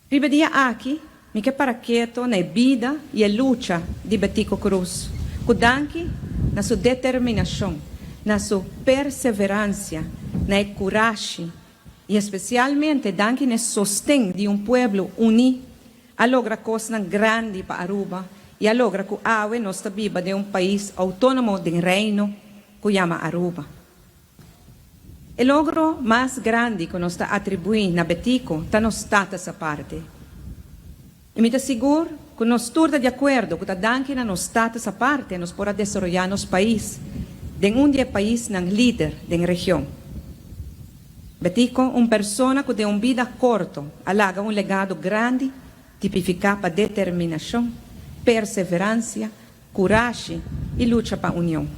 Ribadia aqui, mi que para quieto na vida e a luta de Betico Cruz. Kudanki na sua determinação, na sua perseverança, na coragem e especialmente danki na sostém de pueblo unido, a logra coisa grande para Aruba e a logra que awe nossa viva de país autônomo de reino que chama Aruba. O logro mais grande que nos atribui na Betico está nos essa parte. E me seguro que nós estamos de acordo que danke na nos essa parte nos para desenvolver nos país, de país não líder da região. Betico, persona que de vida corto, alaga legado grande, tipificado para determinação, perseverança, coragem e luta para a união.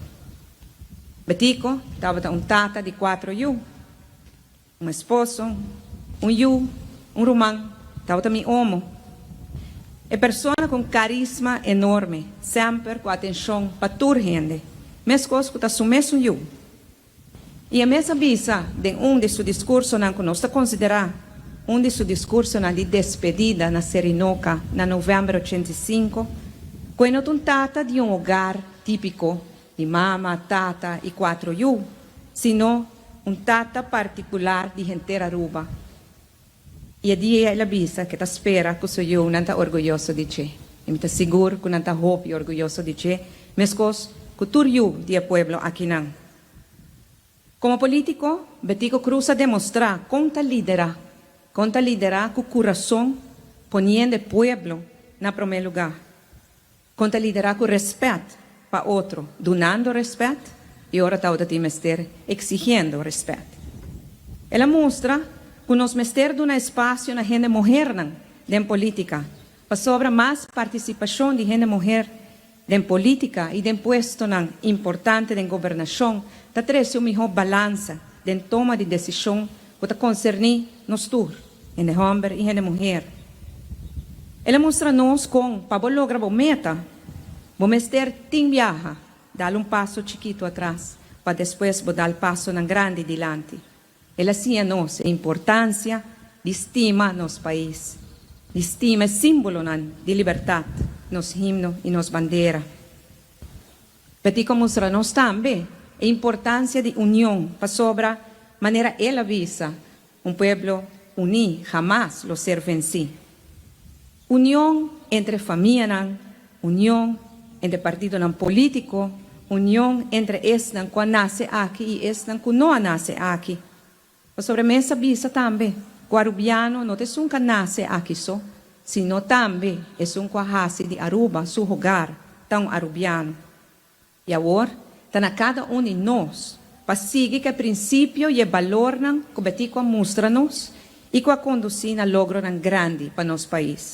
Betico estava tata de 4 yu, esposo, yu, romão, estava também homo. É pessoa com carisma enorme, sempre com atenção para toda gente, mesmo coisa que está sumesso yu. E a mesma visa de de seu discurso não nós considerar de seu discurso na despedida na Serinoca na novembro 85, quando tata de hogar típico de mama, tata e 4 yu, sino tata particular de gente Aruba. E a dia ela visa que espera que sou eu não está orgulhoso de ti. E me está seguro que não está hope e orgulhoso de ti, mas que tu yu de pueblo aqui não. Como político, Betico Cruz a demonstrar conta liderar com coração, poniendo o pueblo na primeiro lugar. Conta liderar com respeito para outro, donando respeito, e agora está o mester exigindo respeito. Ela mostra que nós mester de um espaço na gente mulher em política, para sobre mais participação de gente mulher em política e de posto importante de governação, está trazendo uma melhor balança de toma de decisão que está concernindo nos tour, em homem e em mulher. Ela mostra-nos como, para lograr a meta, vamos ter tem viaja, dar passo chiquito atrás, para depois dar passo grande adiante. Ela sim nos a importância de estima nos país, de estima é símbolo de liberdade, nos himno e nos bandeira. Betico mostra-nos também a importância de união, para sobre maneira ela visa pueblo unido, jamás lo ser vencido. União entre família, união entre partido político, união entre este que nasce aqui e este que não nasce aqui. A sobremesa visa também, que o arubiano não é um que nasce aqui só, sino também é um que nasce de Aruba, seu lugar, tão arubiano. E agora, está na cada de nós, para seguir que princípio e valor que Betico mostra-nos e que conduzir a logro grande para nosso país.